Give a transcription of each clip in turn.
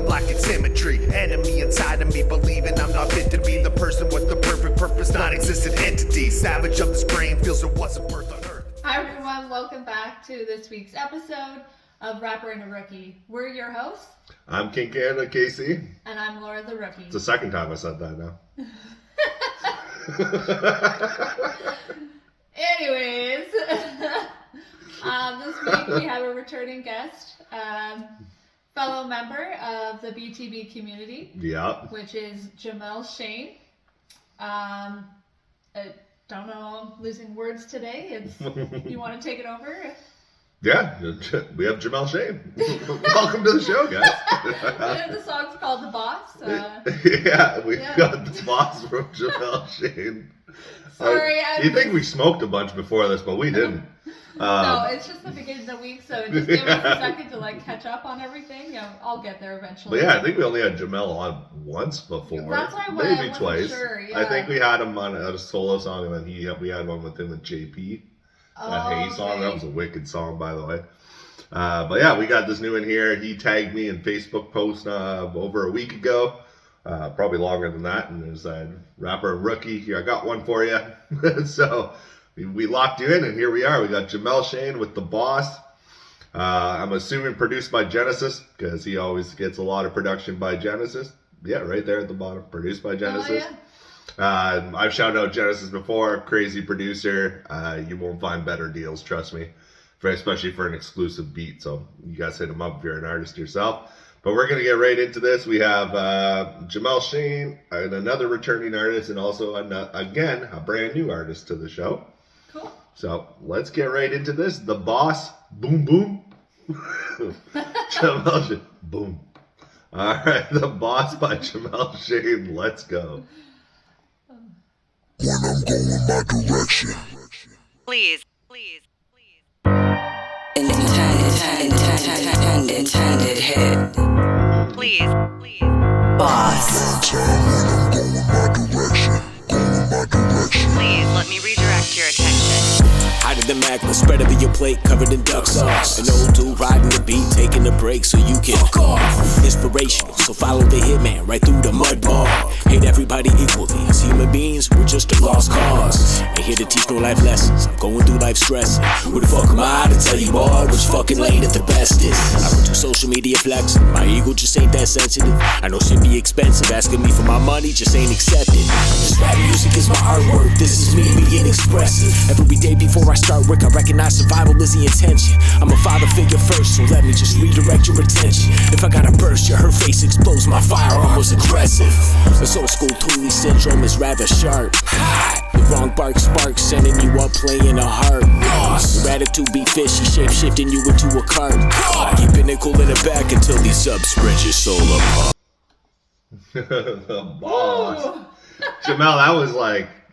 lacking symmetry. Enemy inside of me, believing I'm not fit to be the person with the perfect purpose, non-existent entity. Savage of this brain feels there wasn't birth on earth. Hi everyone, welcome back to this week's episode of Rapper and a Rookie. We're your hosts. I'm KingCanada, Casey. And I'm Laura the Rookie. It's the second time I said that now. Anyways, this week we have a returning guest, fellow member of the BTB community. Yeah. Which is Jamal Shane. I don't know, I'm losing words today. You want to take it over? Yeah, we have Jamal Shane. Welcome to the show, guys. The song's called The Boss. We got The Boss from Jamal Shane. Sorry, you think we smoked a bunch before this, but we didn't. No, it's just the beginning of the week, so just give us a second to catch up on everything. Yeah, I'll get there eventually. But yeah, I think we only had Jamal on once before. That's why maybe twice. Sure, yeah. I think we had him on a solo song, and then we had one with him and JP. That Hey song, that was a wicked song, by the way. But yeah, we got this new one here. He tagged me in Facebook post over a week ago, probably longer than that, and it said, "Rapper and Rookie, here I got one for you." So we locked you in, and here we are. We got Jamal Shane with The Boss. I'm assuming produced by Genesis, because he always gets a lot of production by Genesis. Yeah, right there at the bottom, produced by Genesis. Oh, yeah. I've shouted out Genesis before, crazy producer. You won't find better deals, trust me, especially for an exclusive beat. So you guys hit him up if you're an artist yourself. But we're going to get right into this. We have Jamal Shane, and another returning artist, and also, again, a brand new artist to the show. Cool. So let's get right into this. The Boss, boom, boom. Jamal Shane, boom. All right, The Boss by Jamal Shane. Let's go. When I'm going my direction. Please. Intended hit. Please. Boss. One time when I'm going my direction. Please let me redirect your attention. Out of the magma, spread over your plate, covered in duck sauce. An old dude riding the beat, taking a break so you can fuck off. Inspirational, so follow the hitman right through the mud ball. Hate everybody equally, as human beings, we're just a lost cause. Ain't here to teach no life lessons, I'm going through life stressing. Who the fuck am I to tell you all which fucking lane that the best is? I don't do social media flexing, my ego just ain't that sensitive. I know shit be expensive, asking me for my money just ain't accepted. This rap music is my artwork, this is me being expressive. Every day before I start work, I recognize survival is the intention. I'm a father figure first, so let me just redirect your attention. If I gotta burst your her face exposed, my firearm was aggressive. This old school Thule syndrome is rather sharp. The wrong bark sparks, sending you up playing a harp. Your attitude be fishy, shape shifting you into a cart. Keeping it cool in the back until these subs spread your soul apart. The Boss. Jamal, that was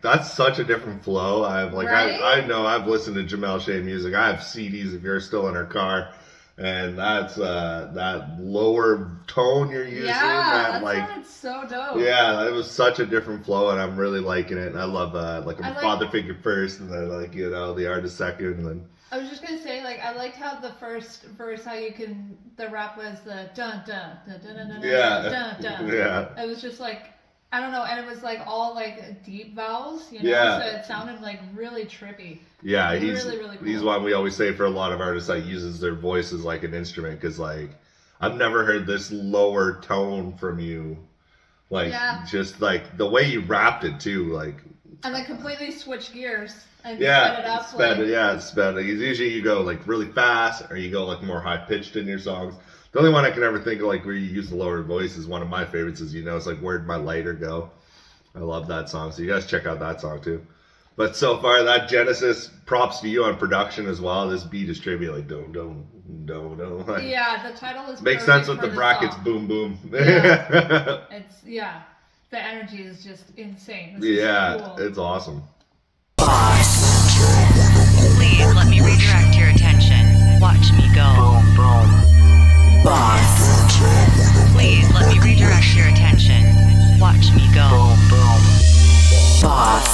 that's such a different flow. Right? I know I've listened to Jamal Shane music. I have CDs if you're still in our car, and that's that lower tone you're using. Yeah, that sounded so dope. Yeah, it was such a different flow, and I'm really liking it. And I love I'm a father figure first, and then the artist second, and then. I was just gonna say, I liked how the first verse, the rap was the dun dun dun dun dun dun dun dun. Yeah. It was just I don't know, and it was all deep vowels, so it sounded really trippy. Yeah, he's really cool. He's one we always say for a lot of artists that uses their voice as an instrument, because I've never heard this lower tone from you, just the way you rapped it too, and completely switch gears and sped it up. Sped it. Usually you go really fast, or you go more high pitched in your songs. The only one I can ever think of where you use the lower voice is one of my favorites. Is it's Where'd My Lighter Go? I love that song. So you guys check out that song too. But so far, that Genesis, props to you on production as well. This beat is tribute dum. Yeah, the title is makes sense with the brackets song. Boom boom. Yeah. The energy is just insane. This is cool. It's awesome. Boss. Please let me redirect your attention. Watch me go. Boom, boom. Boss. Please let me redirect your attention. Watch me go. Boom, boom. Boss.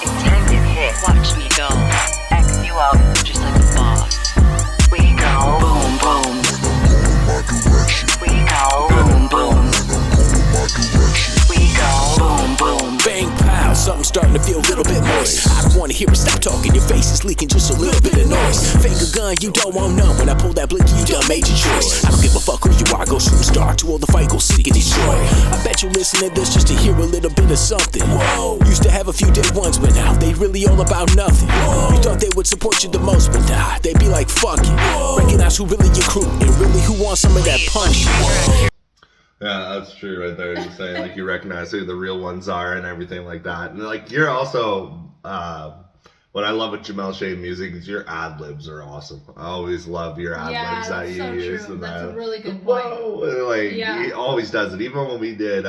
Intended hit. Watch me go. X you up just like a boss. We go. Boom, boom. When I'm going my direction. We go. Boom, boom. son, you don't want none. When I pull that blicky, you done made your choice. I don't give a fuck who you are, go shoot a star. To all the fight, go seek and destroy. I bet you listen to this just to hear a little bit of something. Whoa. Used to have a few day ones, but now they really all about nothing. Whoa. You thought they would support you the most, but nah, they be like, fuck it. Recognize who really your crew and really who wants some of that punch. Yeah, that's true right there. You're saying like you recognize who the real ones are and everything like that. And like you're also what I love with Jamal Shane music is your ad libs are awesome. I always love your ad libs that you use. True. And that's a really good point. Whoa, like he always does it. Even when we did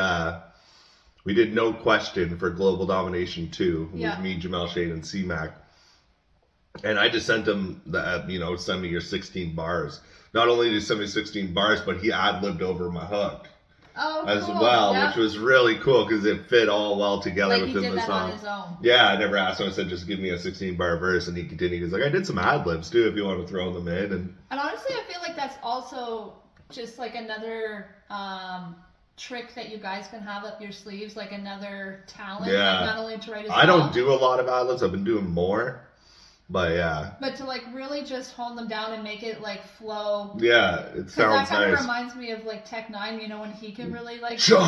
No Question for Global Domination 2 with me, Jamal Shane, and C-Mac. And I just sent him the send me your 16 bars. Not only did he send me 16 bars, but he ad-libbed over my hook. Oh, as cool. well, Yep. which was really cool because it fit all well together Like he within did the that on song. his own. Yeah, I never asked him. I said, just give me a 16-bar verse, and he continued. He was like, I did some ad libs too, if you want to throw them in. And honestly, I feel like that's also just like another trick that you guys can have up your sleeves, like another talent. Yeah. Like not only to write a song, I don't do a lot of ad libs. I've been doing more, but yeah. But to like really just hone them down and make it like flow. Yeah, it sounds that kind nice. of reminds me of like Tech Nine, when he can really like. Sure.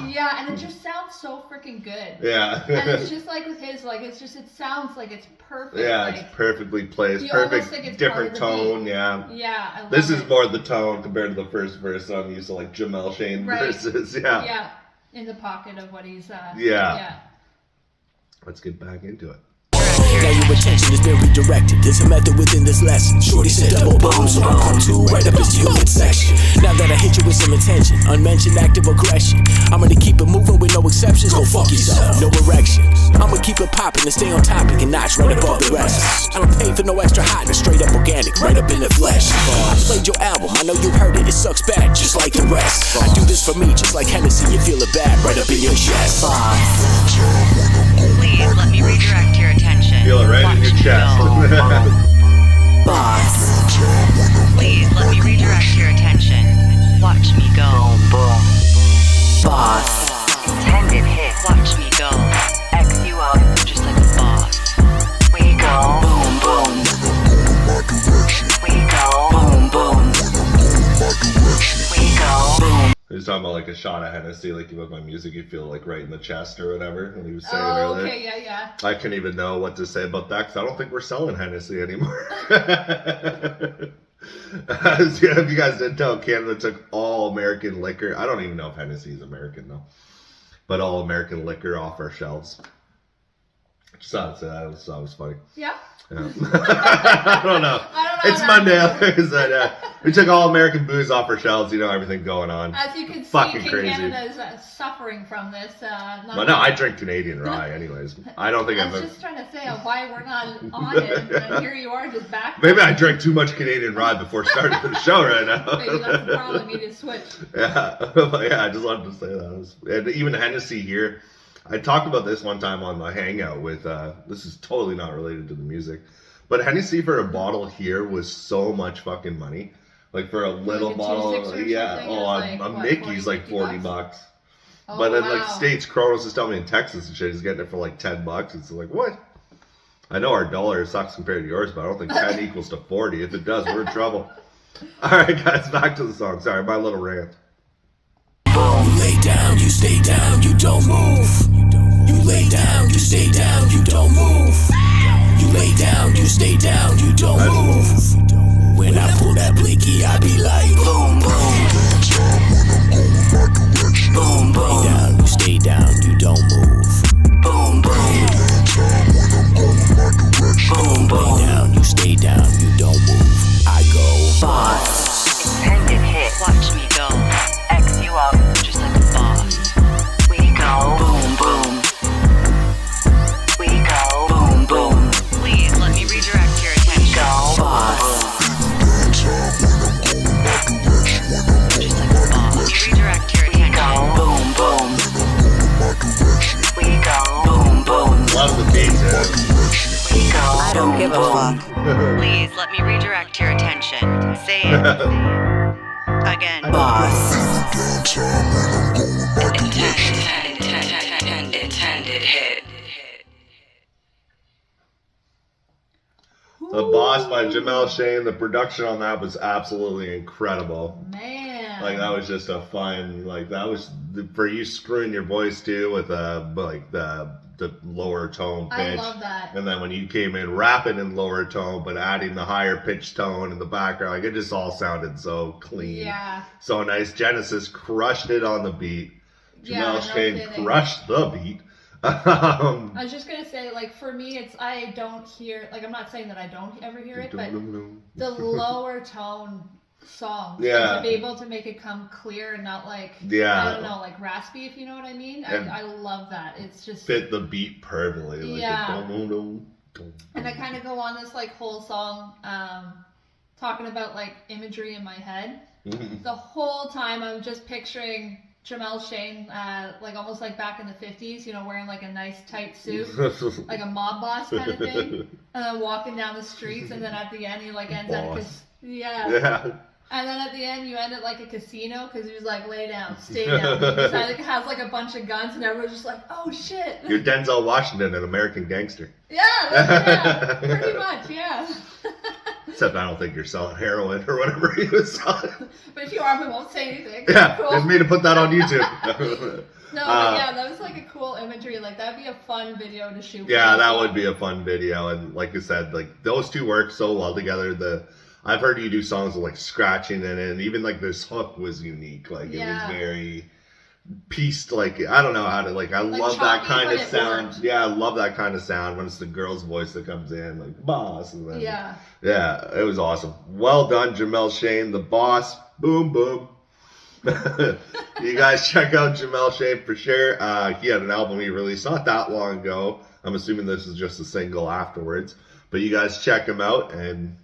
Yeah, and it just sounds so freaking good. Yeah. And it's just like with his, like it sounds like it's perfect. Yeah, like, it's perfectly placed, you almost perfect, think it's different part of the tone. beat. Yeah. Yeah, I love This it. is more the tone compared to the first verse. So I'm used to like Jamal Shane Right. verses. Yeah. Yeah, in the pocket of what he's. Yeah. Let's get back into it. Now your attention has been redirected. There's a method within this lesson. Shorty said double boom, so I come to right up his unit section. Now that I hit you with some intention, unmentioned active aggression, I'm gonna keep it moving with no exceptions. Go fuck yourself, no erection. I'ma keep it popping and stay on topic and notch right above the rest. I don't pay for no extra hotness, straight up organic, right up in the flesh. I played your album, I know you heard it. It sucks bad, just like the rest. I do this for me, just like Hennessy. You feel it bad, right up in your chest. Please let me redirect your attention. Feel it right in your chest. Boss. Please let me redirect your attention. Watch me go. Boss. Intended hit. Watch me go. X you up just like a boss. We go. Boom boom. We go. Boom boom. We go. Boom. He was talking about like a shot of Hennessy, like you look my music, you feel like right in the chest or whatever. When he was saying Oh, earlier. okay, yeah. I can't even know what to say about that because I don't think we're selling Hennessy anymore. If you guys didn't know, Canada took all American liquor. I don't even know if Hennessy is American though, but all American liquor off our shelves. Just thought that was funny. Yeah. Yeah. I don't know. It's Monday. We took all American booze off our shelves. Everything going on. As you can see, Fucking KingCanada crazy. is suffering from this. Well, no, I drink Canadian rye anyways. I don't think I I've was just trying to say why we're not on it, and here you are just back. Maybe I drank too much Canadian rye before starting the show right now. Maybe that's the problem. You need to switch. Yeah, but yeah, I just wanted to say that. And even Hennessy here, I talked about this one time on my hangout with, this is totally not related to the music, but Hennessy for a bottle here was so much fucking money. Like for a little Like a bottle, 2.6 or yeah, something, it's like, a what, Mickey's 40, like 40 bucks. Oh, But then wow. like States, Kronos is telling me in Texas and shit, he's getting it for like 10 bucks. It's like, what? I know our dollar sucks compared to yours, but I don't think 10 equals to 40. If it does, we're in trouble. All right, guys, back to the song. Sorry, my little rant. You lay down, you stay down, you don't move. You lay down, you stay down, you don't move. You lay down, you stay down, you don't move. When I pull that blicky, I be like boom boom. Boom boom. Lay down, you stay down, you don't move. Boom boom. Boom boom. Lay down, you stay down, you don't move. I go boss. Intended hit. Watch me go. X you up just like a boss. We go. Boom boom. We go. Boom boom. Please let me redirect your attention. Go. Boss. Just like a boss. Redirect your attention. Go. Boom boom. We go. Boom boom. Love the beats, We go. I don't give a fuck. Please let me redirect your attention. Say it again. Boss. Intended hit. The Boss by Jamal Shane. The production on that was absolutely incredible. Man. Like, that was just a fun, like, that was for you screwing your voice too with like the lower tone pitch. I love that. And then when you came in rapping in lower tone but adding the higher pitch tone in the background, like, it just all sounded so clean. Yeah. So nice. Genesis crushed it on the beat. Jamal Shane crushed the beat. I was just gonna say, like, for me, it's I don't hear, like, I'm not saying that I don't ever hear it, but the lower tone songs, like, to be able to make it come clear and not like, I don't know, like raspy, if you know what I mean. I love that. It's just fit the beat perfectly. Like, and I kind of go on this like whole song, talking about like imagery in my head. The whole time I'm just picturing Jamal Shane, like almost like back in the 50s, you know, wearing like a nice tight suit, like a mob boss kind of thing, and then walking down the streets, and then at the end he like ends at and then at the end you end at like a casino because he was like, lay down, stay down. He has like a bunch of guns, and everyone's just like, oh shit. You're Denzel Washington, an American gangster. Yeah, pretty much, yeah. Except I don't think you're selling heroin or whatever he was selling. But if you are, we won't say anything. Yeah, cool. it's me to put that on YouTube. No, but yeah, that was like a cool imagery. Like, that'd be a fun video to shoot. Yeah, that would be a fun video. And like I said, like, those two work so well together. I've heard you do songs with like scratching in it, and even like this hook was unique. Like, it was very pieced. Like, I don't know how to, like, I love that kind of sound. Worked. Yeah, I love that kind of sound when it's the girl's voice that comes in, like, boss. And then, yeah, it was awesome. Well done, Jamal Shane, the boss. Boom, boom. You guys check out Jamal Shane for sure. He had an album he released not that long ago. I'm assuming this is just a single afterwards. But you guys check him out, and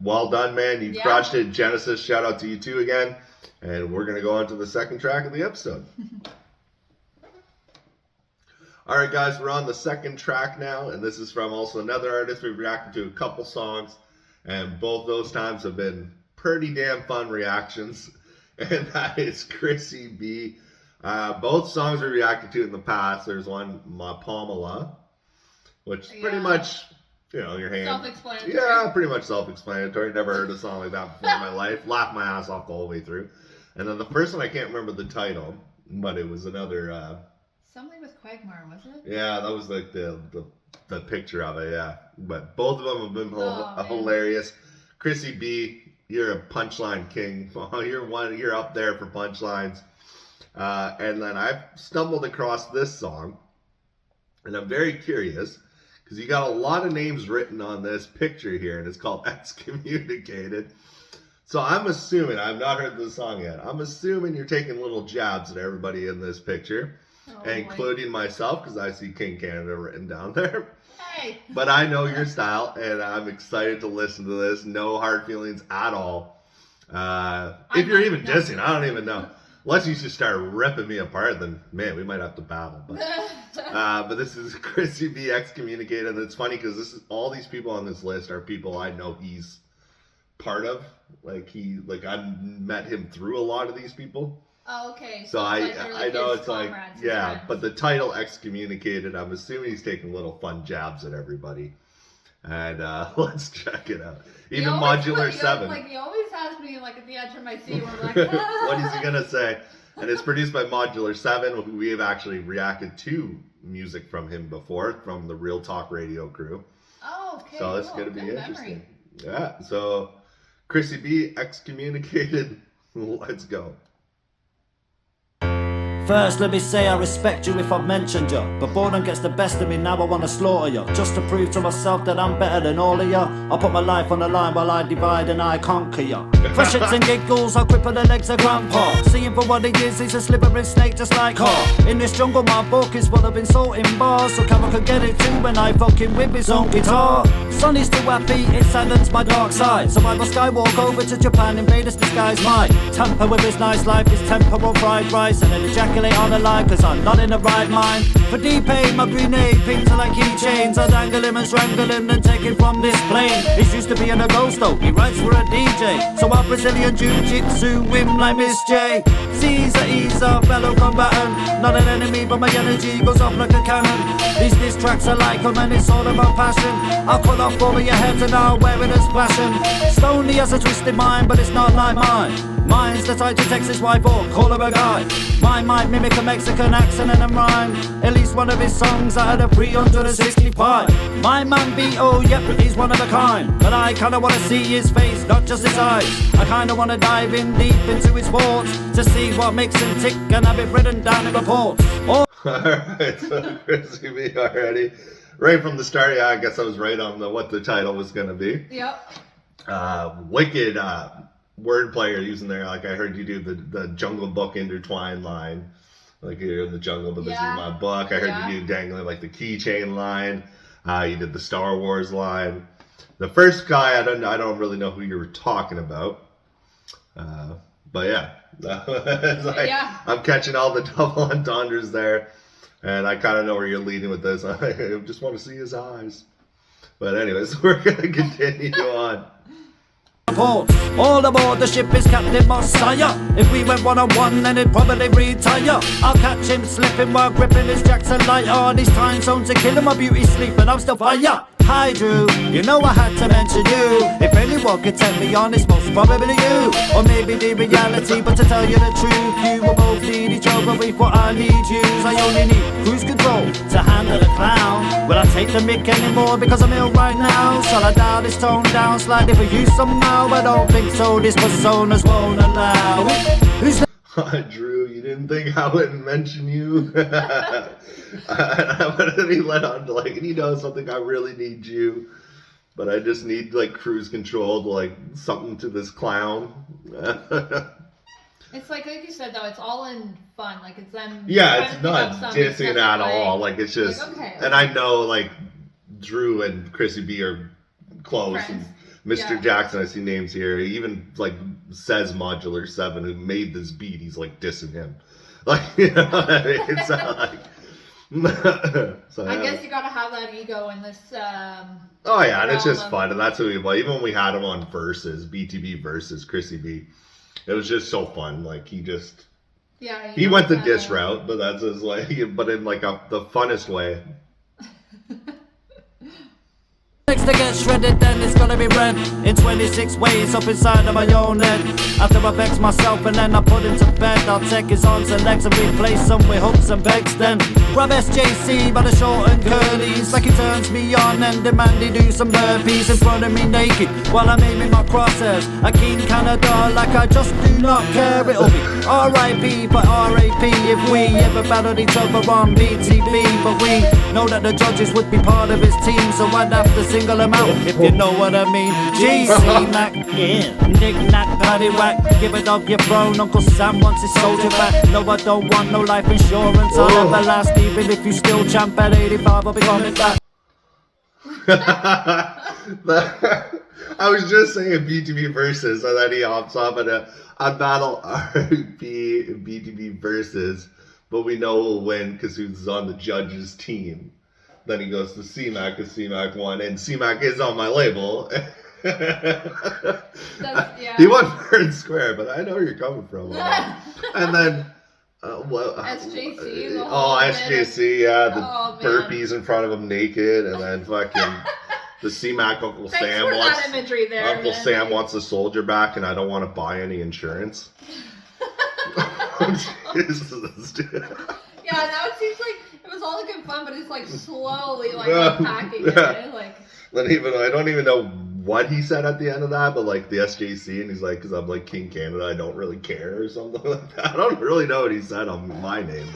well done, man. You crushed it. Genesis, shout out to you too again. And we're going to go on to the second track of the episode. All right, guys, we're on the second track now. And this is from also another artist. We've reacted to a couple songs. And both those times have been pretty damn fun reactions. And that is Crissy B. Both songs we reacted to in the past. There's one, Ma Pamela, which is pretty much, you know, your hand. Self-explanatory. Yeah, pretty much self-explanatory. Never heard a song like that before in my life. Laughed my ass off the whole way through. And then the first one, I can't remember the title, but it was another... something with Quagmire, was it? Yeah, that was like the picture of it, yeah. But both of them have been hilarious. Crissy B, you're a punchline king. You're up there for punchlines. And then I've stumbled across this song, and I'm very curious, because you got a lot of names written on this picture here, and it's called Excommunicated. So I'm assuming, I've not heard the song yet, I'm assuming you're taking little jabs at everybody in this picture, including myself, because I see KingCanada written down there. Hey. But I know your style, and I'm excited to listen to this. No hard feelings at all. If you're even dissing, I don't even know. Unless you just start ripping me apart, then, man, we might have to battle. But this is Crissy B, Excommunicated. And it's funny because all these people on this list are people I know he's part of. I met him through a lot of these people. Oh, okay. So I know it's like, yeah, but the title Excommunicated, I'm assuming he's taking little fun jabs at everybody. And let's check it out. Even Modular 7. Like, he always has me like at the edge of my seat where I'm like, what is he going to say? And it's produced by Modular 7, who we have actually reacted to music from him before, from the Real Talk Radio crew. Oh, okay. So it's going to be interesting. Yeah, so Crissy B, Excommunicated, let's go. First, let me say I respect you if I've mentioned you, but boredom gets the best of me, now I want to slaughter you. Just to prove to myself that I'm better than all of you, I'll put my life on the line while I divide and I conquer you. Freshets and giggles, I'll grip on the legs of grandpa. See him for what he is, he's a slippery snake just like Hart. In this jungle, my book is full of insulting bars, so Camera can get it too when I fucking whip his own guitar. Sonny's too happy, it silenced my dark side, so I must skywalk over to Japan, invade his disguise mine. Tamper with his nice life, his temper on fried rice, and then a jacket speculate on the line, cause I'm not in the right mind. For D-Pain, my grenade pings are like keychains. I dangle him and strangle him, then take him from this plane. He's used to being a ghost though, he writes for a DJ. So I Brazilian Jiu-Jitsu him like Miss J. Caesar, he's a fellow combatant, not an enemy, but my energy goes off like a cannon. These diss tracks are like them and it's all about passion. I'll cut off all of your heads and I'll wear it as fashion. Stoney has a twisted mind, but it's not like mine. Mine's the type to text his wife or call her a guy. Mine might mimic a Mexican accent and a rhyme. At least one of his songs out of 365. My man B.O., yep, he's one of a kind. But I kinda wanna see his face, not just his eyes. I kinda wanna dive in deep into his thoughts to see what makes him tick and have it written down in reports. Alright, so Crissy me already. Right from the start, yeah, I guess I was right on what the title was gonna be. Yep. Wicked wordplay you're using there. Like I heard you do the Jungle Book intertwined line. Like you're in the jungle, but this is my book. I heard you do dangling like the keychain line. You did the Star Wars line. The first guy, I don't really know who you were talking about. But yeah. It's like, I'm catching all the double entendres there. And I kind of know where you're leading with this. I just want to see his eyes. But anyways, we're going to continue on. All aboard the ship is Captain Messiah. If we went one-on-one, then it'd probably retire. I'll catch him slipping while gripping his Jackson light on. His time zone to kill him, my beauty sleeping, I'm still fire. Hi Drew, you know I had to mention you. If anyone could take me on, it's most probably you. Or maybe the reality, but to tell you the truth, you will both need each other before I need you. I only need cruise control to handle a clown. Will I take the mic anymore because I'm ill right now? Shall I dial this tone down slightly for you somehow? I don't think so, this personas won't allow it. Who's Drew, you didn't think I wouldn't mention you? But then he led on to like, and you know something, I really need you, but I just need like cruise control to like something to this clown. It's like you said though, it's all in fun. Like it's them. Yeah, it's not dissing at all. Like it's just, like, okay, and I know like Drew and Crissy B are close. Friends. And Mr. Jackson, I see names here. He even like says Modular 7, who made this beat. He's like dissing him. Like, you know what I mean? It's not like. So, I guess you gotta have that ego in this. Oh yeah, and it's just fun, and that's who we. Well, even when we had him on Versus, BTB Versus Crissy B, it was just so fun. Like he just. Yeah. He went the diss route, but that's his like, but in like the funnest way. Next to get shredded, then it's gonna be red in 26 ways up inside of my own head. After I vex myself and then I put him to bed, I'll take his arms and legs and replace them with hooks and pegs. Then grab SJC by the short and curlies, like he turns me on and demand he do some burpees in front of me naked while I'm aiming my crosshairs. A KingCanada, like I just do not care. It'll be R.I.P. for R.A.P. if we ever battled each other on BTB. But we know that the judges would be part of his team, so I'd have to single him out, if you know what I mean. GC Mac, yeah, knick-knack, paddywhack, give it up your throne. Uncle Sam wants his soldier back. No, I don't want no life insurance. I'll never last, even if you still champ at 85, I'll be coming back. I was just saying BTB Versus, and then he hops off at a battle RP BTB Versus, but we know who'll win because he's on the judges' team. Then he goes to C-Mac because C-Mac won, and C-Mac is on my label. He won fair and square, but I know where you're coming from. And then, SJC. SJC, yeah, the burpees in front of him naked, and then fucking the C-Mac Uncle Sam wants. That imagery there, Uncle Sam wants a soldier back, and I don't want to buy any insurance. Jesus, dude. Yeah, now it seems like it was all good fun, but it's like slowly like unpacking it. Like. Then even I don't even know what he said at the end of that, but like the SJC, and he's like, because I'm like KingCanada, I don't really care or something like that. I don't really know what he said on my name,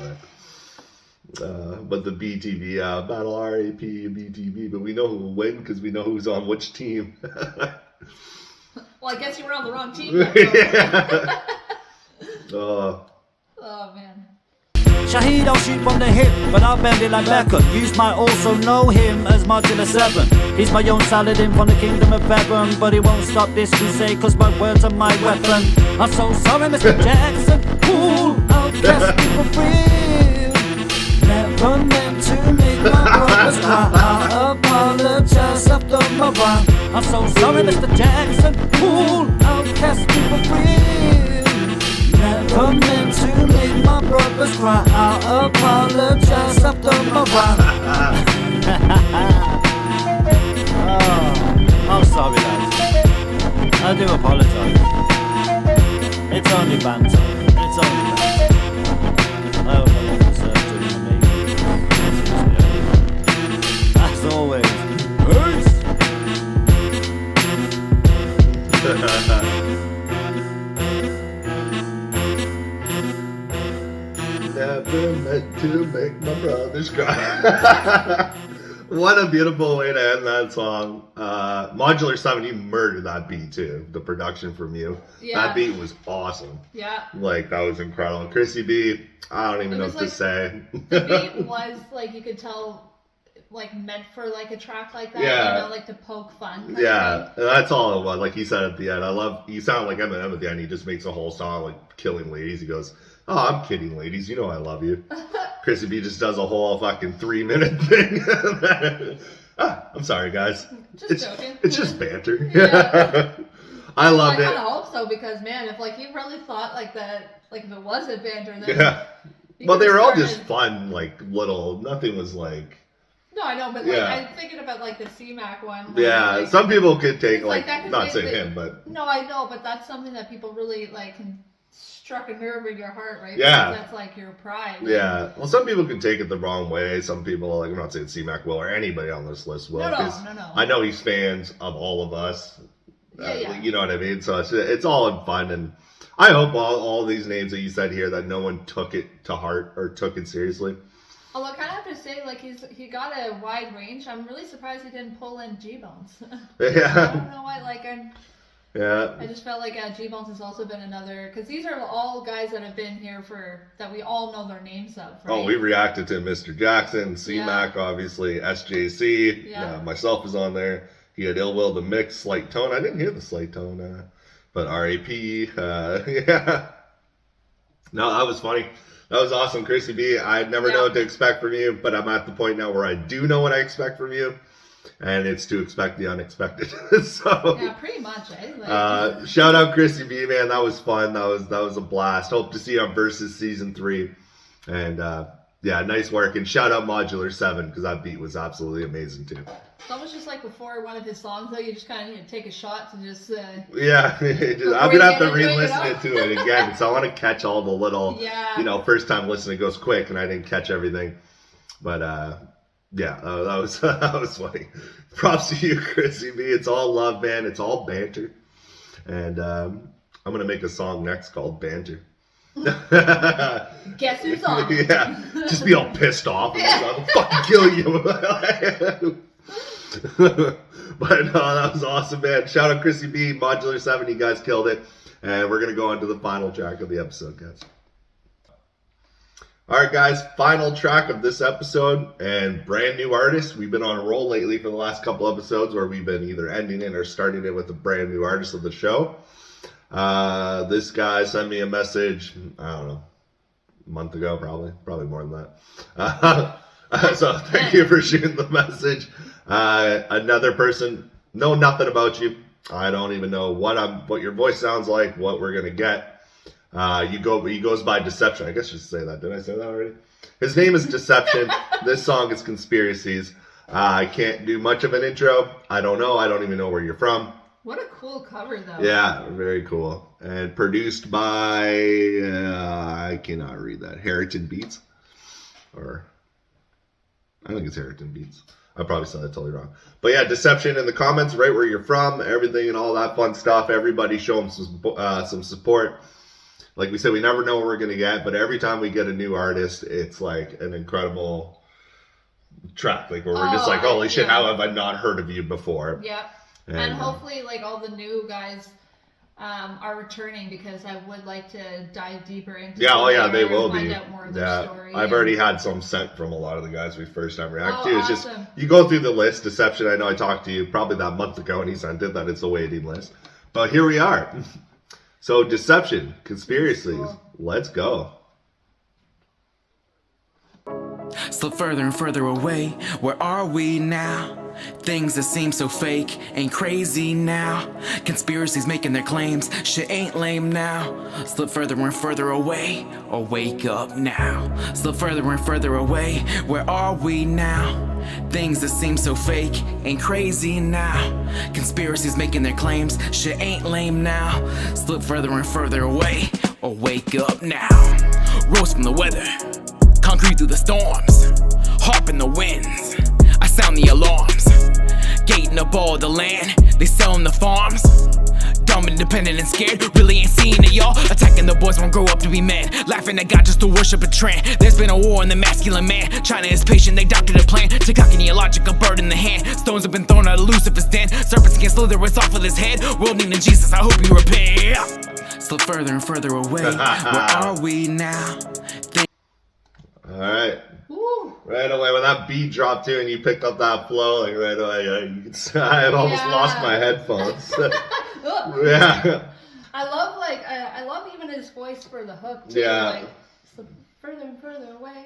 but the BTB battle RAP BTB, but we know who will win because we know who's on which team. Well, I guess you were on the wrong team. Yeah. Oh man. Shaheed, I'll shoot from the hip, but I'll bend it like Becca. You might also know him as Modular 7. He's my own Saladin from the kingdom of heaven, but he won't stop this crusade, cause my words are my weapon. I'm so sorry, Mr. Jackson. Ooh, I'll just be for free. I'm so sorry, Mr. Jackson. Cool, outcast people free. Never meant to make my brothers cry. I apologize after my rhyme. Oh, I'm sorry, lads. I do apologize. It's only banter. It's only banter. I hope no one deserves to me. As always, peace. Never meant to make my brothers cry. What a beautiful way to end that song. Modular 7, you murdered that beat too. The production from you. Yeah. That beat was awesome. Yeah. Like, that was incredible. Crissy B, I don't even know what to say. The beat was, like, you could tell, like, meant for, like, a track like that. Yeah. You know, like, to poke fun. Yeah, that's all it was. Like he said at the end, you sound like Eminem at the end. He just makes a whole song, like, killing ladies. He goes, oh, I'm kidding, ladies. You know I love you. Crissy B just does a whole fucking 3-minute thing. I'm sorry, guys. Just joking. It's just banter. Yeah. I loved I it. kind of hope so, because, man, if, like, you really thought, like, that, like, if it wasn't banter, then... Yeah. you Well, they could've were all started- just fun, like, little, nothing was like... No, I know, but, like, Yeah. I'm thinking about, like, the C-Mac one. where, Yeah, like, some people could take, it's like, like that could not be saying the- him, but... No, I know, but that's something that people really, like, can struck a nerve in your heart, right? Yeah. Because that's, like, your pride. Yeah, well, some people can take it the wrong way. Some people, like, I'm not saying C-Mac will or anybody on this list will. No. 'cause I know he's fans of all of us. Yeah. You know what I mean? So it's all in fun, and I hope all these names that you said here, that no one took it to heart or took it seriously. Although I kind of have to say, like, he got a wide range. I'm really surprised he didn't pull in G-Bones. I Yeah, don't know why, like, yeah. I just felt like G-Bones has also been another, because these are all guys that have been here that we all know their names of, right? Oh, we reacted to Mr. Jackson, C-Mac, obviously, SJC. Yeah. Myself is on there. He had Ill Will, the Mix, Slight Tone. I didn't hear the Slight Tone, but RAP. Yeah. No, that was funny. That was awesome, Crissy B. I never know what to expect from you, but I'm at the point now where I do know what I expect from you, and it's to expect the unexpected. So Yeah, pretty much, eh? Like, shout out Crissy B, man. That was fun. That was a blast. Hope to see you on Versus Season 3. And yeah, nice work. And shout out Modular 7, because that beat was absolutely amazing too. it's almost just like before one of his songs, though, you just kind of need to take a shot to just... Yeah, I'm you going to have to get into it, re-listen you know? to it again. So I want to catch all the little, Yeah. First time listening goes quick and I didn't catch everything. But yeah, that was that was funny. Props to you, Crissy B. It's all love, man. It's all banter. And I'm going to make a song next called Banter. Guess who's on? Yeah, just be all pissed off. I'll fucking kill you. But no, that was awesome, man. Shout out Crissy B, Modular 7. You guys killed it. And we're going to go on to the final track of the episode, guys. All right, guys, final track of this episode, and brand new artist. We've been on a roll lately for the last couple episodes where we've been either ending it or starting it with a brand new artist of the show. This guy sent me a message, I don't know, a month ago, probably more than that. So thank you for shooting the message. Another person, know nothing about you. I don't even know what your voice sounds like, what we're gonna get. He goes by Dyception. I guess I should say that. Did I say that already? His name is Dyception. This song is Conspiracies. I can't do much of an intro. I don't know. I don't even know where you're from. What a cool cover, though. Yeah, very cool. And produced by, I cannot read that, Heriton Beats? Or, I think it's Heriton Beats. I probably said that totally wrong. But yeah, Dyception in the comments, right where you're from, everything and all that fun stuff. Everybody show them some support. Like we said, we never know what we're going to get, but every time we get a new artist, it's like an incredible track. Like where we're just like, holy shit, how have I not heard of you before? Yep. And hopefully, like, all the new guys are returning, because I would like to dive deeper into they will find be. out more of their story. I've already had some sent from a lot of the guys we first time react to. It's just, awesome. you go through the list. Dyception, I know I talked to you probably that month ago and he sent it, that it's a waiting list. But here we are. So Dyception, Conspiracies, cool. Let's go. slip further and further away. Where are we now? Things that seem so fake ain't crazy now. Conspiracies making their claims, shit ain't lame now. Slip further and further away, or wake up now. Slip further and further away, where are we now? Things that seem so fake ain't crazy now. Conspiracies making their claims, shit ain't lame now. Slip further and further away, or wake up now. Rose from the weather, concrete through the storms, harp in the winds, I sound the alarms. Gating up all the land, they selling the farms. Dumb, independent, and scared, really ain't seeing it, y'all. Attacking the boys won't grow up to be men. Laughing at God just to worship a trend. There's been a war in the masculine man. China is patient, they doctored a plan to cock any logic, a bird in the hand. Stones have been thrown out of Lucifer's den. Serpents can slither what's off of his head. World needing Jesus, I hope you repent. Slip further and further away. Where are we now? Alright. Woo. Right away, when that beat dropped too and you picked up that flow, like right away, you could say, I had almost lost my headphones. Yeah. I love even his voice for the hook too. Yeah. Like, slip further and further away.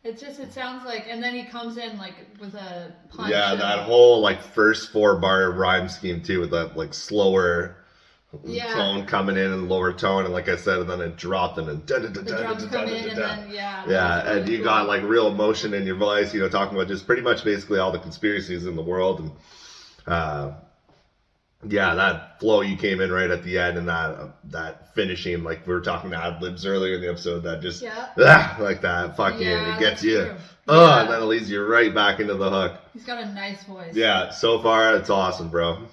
It sounds like, and then he comes in like with a punch. Yeah, that whole like first 4-bar rhyme scheme too, with that like slower tone coming in and lower tone, and like I said, and then it dropped and then the drums come in and then and you got like real emotion in your voice, you know, talking about just pretty much basically all the conspiracies in the world, and that flow you came in right at the end, and that finishing, like we were talking ad-libs earlier in the episode, that just like that fucking it gets you and then it leads you right back into the hook. He's got a nice voice. Yeah, so far it's awesome, bro.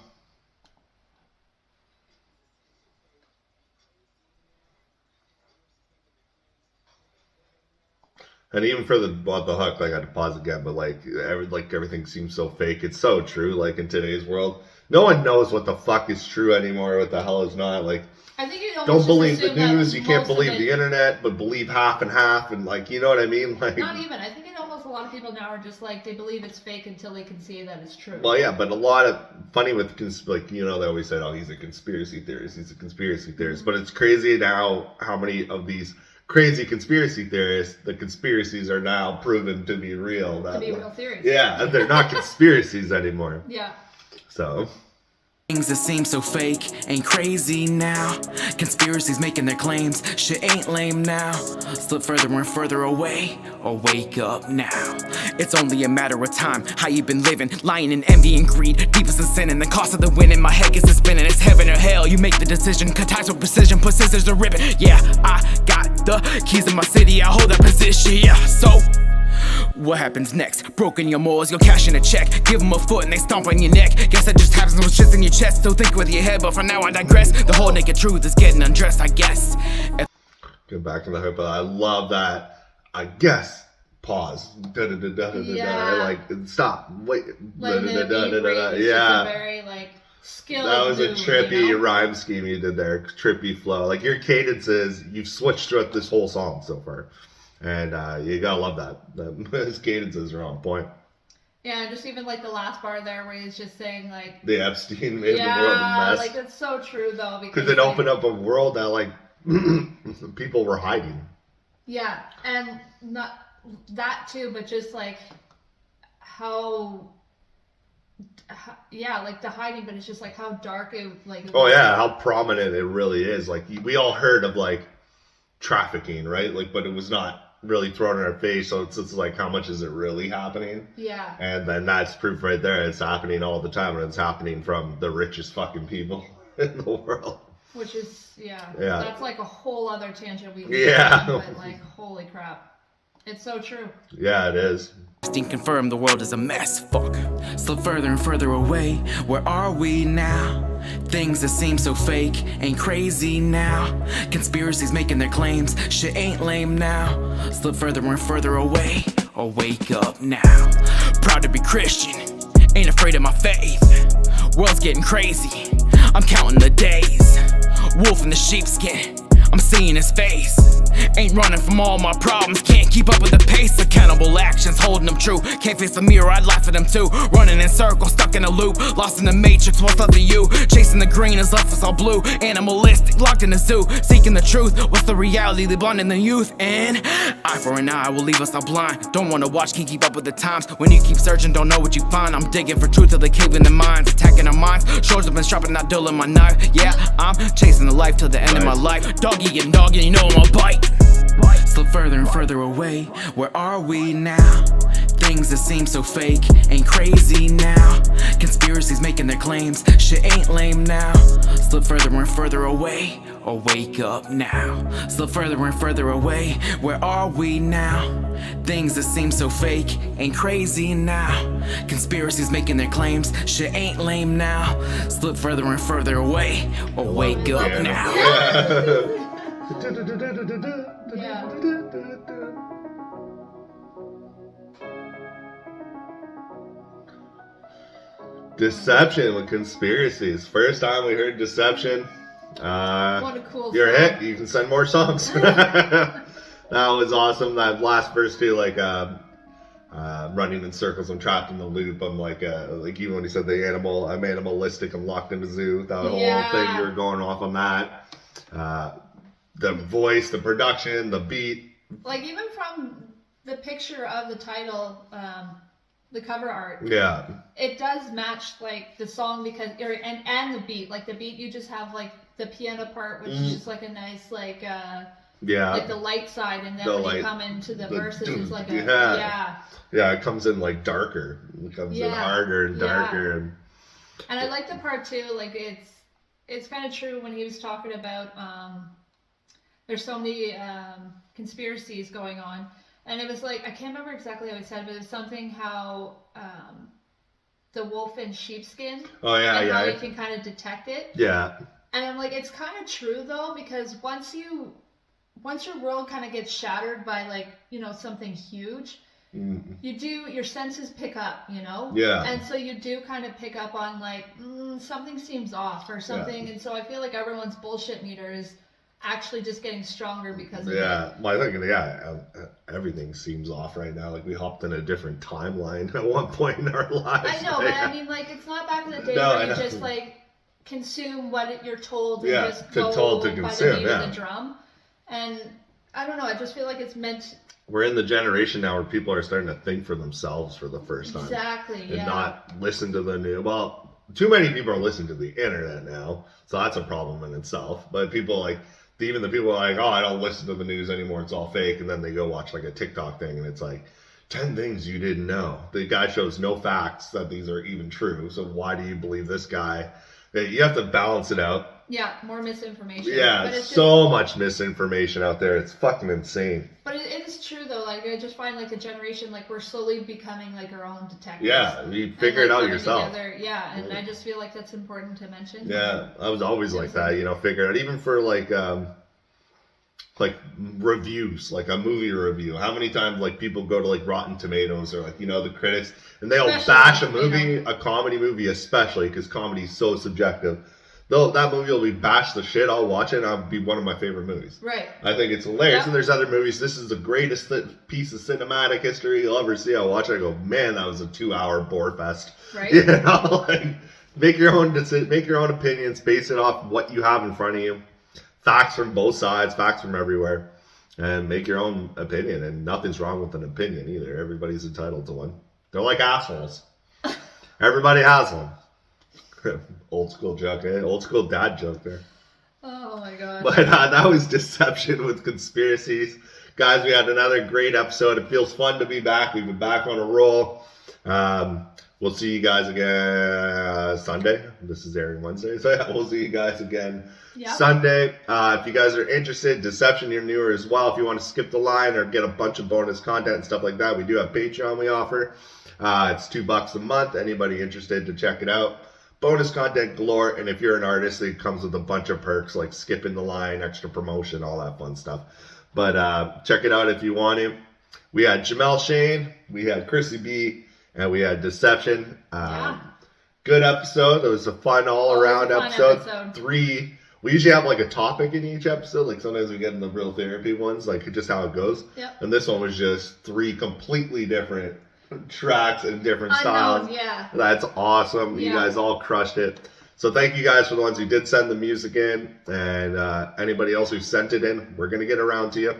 And even for the hook, like I had to pause again, but like everything seems so fake. It's so true. Like in today's world, no one knows what the fuck is true anymore, what the hell is not. Like, I think you don't believe the news. You can't believe the internet, but believe half and half, and like, you know what I mean? Like, not even. I think almost a lot of people now are just like, they believe it's fake until they can see that it's true. Well, yeah, but a lot of funny with like, you know, they always said, oh, he's a conspiracy theorist. He's a conspiracy theorist. But it's crazy now how many of these crazy conspiracy theorists, the conspiracies are now proven to be real. To be real theories. Yeah, they're not conspiracies anymore. Yeah. So. Things that seem so fake ain't crazy now. Conspiracies making their claims, shit ain't lame now. Slip further and further away, or wake up now. It's only a matter of time, how you been living, lying in envy and greed, deepest in sin, and the cost of the win in my head gets to spinning. It's heaven or hell, you make the decision, cut ties with precision, put scissors to ribbon. Yeah, I got the keys to my city, I hold that position, yeah, so what happens next? Broken your morals, you'll cash in a check. Give them a foot and they stomp on your neck. Guess that just happens when shit's in your chest. Still think with your head, but for now I digress. The whole naked truth is getting undressed, I guess. Get back to the hook, but I love that. I guess. Pause. Like, stop. Wait. Yeah. Very like skilled. That was a trippy rhyme scheme you did there. Trippy flow. Like your cadences, you've switched throughout this whole song so far. And you gotta love that. His cadences are on point. Yeah, just even like the last bar there where he's just saying like the Epstein made the world a mess. Like it's so true though, because it opened up a world that like people were hiding. Yeah, and not that too, but just like how like the hiding, but it's just like how dark it like. Oh yeah, how prominent it really is. Like we all heard of like trafficking, right? Like, but it was not really thrown in our face, so it's like, how much is it really happening? Yeah. And then that's proof right there. It's happening all the time, and it's happening from the richest fucking people in the world. Which is that's like a whole other tangent we can but like holy crap. It's so true. Yeah, it is. Confirm the world is a mess, fuck. Slip further and further away, where are we now? Things that seem so fake ain't crazy now. Conspiracies making their claims, shit ain't lame now. Slip further and further away, or wake up now. Proud to be Christian, ain't afraid of my faith. World's getting crazy, I'm counting the days. Wolf in the sheepskin, I'm seeing his face. Ain't running from all my problems, can't keep up with the pace. Accountable terrible actions, holding them true. Can't face the mirror, I'd laugh at them too. Running in circles, stuck in a loop, lost in the matrix, what's left of you? Chasing the green is left us all blue. Animalistic, locked in the zoo, seeking the truth. What's the reality? They blind in the youth. And eye for an eye will leave us all blind. Don't wanna watch, can't keep up with the times. When you keep searching, don't know what you find. I'm digging for truth till they cave in the minds, attacking our minds. Shoulders have been sharp and not dulling my knife. Yeah, I'm chasing the life till the end of my life. Doggy and doggy, you know I'm a bite. Slip further and further away. Where are we now? Things that seem so fake ain't crazy now. Conspiracies making their claims, shit ain't lame now. Slip further and further away, or wake up now. Slip further and further away. Where are we now? Things that seem so fake ain't crazy now. Conspiracies making their claims, shit ain't lame now. Slip further and further away, or wake up now. Yeah. Deception with Conspiracies. First time we heard Deception. What a cool You're a song. hit. You can send more songs. That was awesome. That last verse too, like running in circles. I'm trapped in the loop. I'm like even when he said the animal, I'm animalistic. I'm locked in the zoo. That whole thing, you were going off on that. The voice, the production, the beat. Like even from the picture of the title, the cover art. Yeah. It does match like the song because and the beat. Like the beat, you just have like the piano part, which is just like a nice like the light side, and then when you come into the verses, it's like a yeah. It comes in like darker. It comes in harder and darker, and I like the part too. Like it's kind of true when he was talking about there's so many conspiracies going on. And it was like, I can't remember exactly how he said it, but it was something how the wolf in sheepskin. Oh, yeah, and yeah. how you can kind of detect it. Yeah. And I'm like, it's kind of true though, because once your world kind of gets shattered by like, you know, something huge, your senses pick up, you know? Yeah. And so you do kind of pick up on like, something seems off or something. Yeah. And so I feel like everyone's bullshit meter is actually just getting stronger because of it. Well, I think everything seems off right now. Like we hopped in a different timeline at one point in our lives. I know, but I mean, like it's not back in the day where you just like consume what you're told and just go by the beat of the drum. And I don't know, I just feel like it's meant. We're in the generation now where people are starting to think for themselves for the first time. Exactly. And not listen to the new. Well, too many people are listening to the internet now, so that's a problem in itself. But people like. Even the people are like, oh, I don't listen to the news anymore, it's all fake, and then they go watch like a TikTok thing and it's like 10 things you didn't know. The guy shows no facts that these are even true, so why do you believe this guy? You have to balance it out. Yeah, more misinformation. Yeah, but it's so much misinformation out there. It's fucking insane. But it is true though. Like I just find like the generation, like we're slowly becoming like our own detectives. Yeah, you figure it out yourself. Together. Yeah, and I just feel like that's important to mention. Yeah, I was always like that. You know, figure it out. Even for like reviews, like a movie review. How many times like people go to like Rotten Tomatoes or like, you know, the critics, and they'll bash a movie, a comedy movie especially, because comedy is so subjective. That movie will be bashed the shit. I'll watch it and it'll be one of my favorite movies. Right. I think it's hilarious. Yep. And there's other movies. This is the greatest piece of cinematic history you'll ever see. I'll watch it. I go, man, that was a 2-hour bore fest. Right. You know, like make your own opinions, base it off what you have in front of you. Facts from both sides, facts from everywhere, and make your own opinion. And nothing's wrong with an opinion either. Everybody's entitled to one. They're like assholes. Everybody has one. Old school joke, eh? Old school dad joke there. Oh my god. But that was Deception with Conspiracies. Guys, we had another great episode. It feels fun to be back. We've been back on a roll. We'll see you guys again Sunday. This is airing Wednesday. So yeah, we'll see you guys again Sunday. If you guys are interested, Deception, you're newer as well. If you want to skip the line or get a bunch of bonus content and stuff like that, we do have Patreon we offer. It's $2 a month. Anybody interested to check it out. Bonus content galore, and if you're an artist, it comes with a bunch of perks like skipping the line, extra promotion, all that fun stuff. But check it out if you want to. We had Jamal Shane, we had Crissy B, and we had Deception. Good episode. It was a fun all-around episode. 3 we usually have like a topic in each episode. Like sometimes we get in the real therapy ones, like just how it goes. Yep. And this one was just 3 completely different tracks and different styles. Yeah. That's awesome. You Yeah. guys all crushed it. So thank you guys for the ones who did send the music in, and anybody else who sent it in, we're gonna get around to you.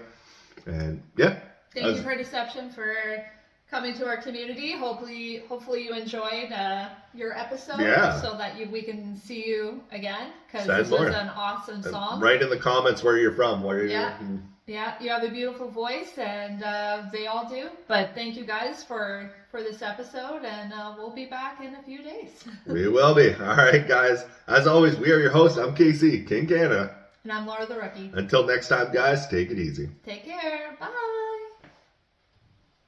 And yeah. Thank you for Dyception for coming to our community. Hopefully you enjoyed your episode. Yeah. So that we can see you again, because Send this more. was an awesome song. Write in the comments where you're from. Yeah, you have a beautiful voice, and they all do. But thank you guys for this episode, and we'll be back in a few days. We will be. All right, guys. As always, we are your hosts. I'm KC, KingCanada. And I'm Laura the Rookie. Until next time, guys, take it easy. Take care. Bye.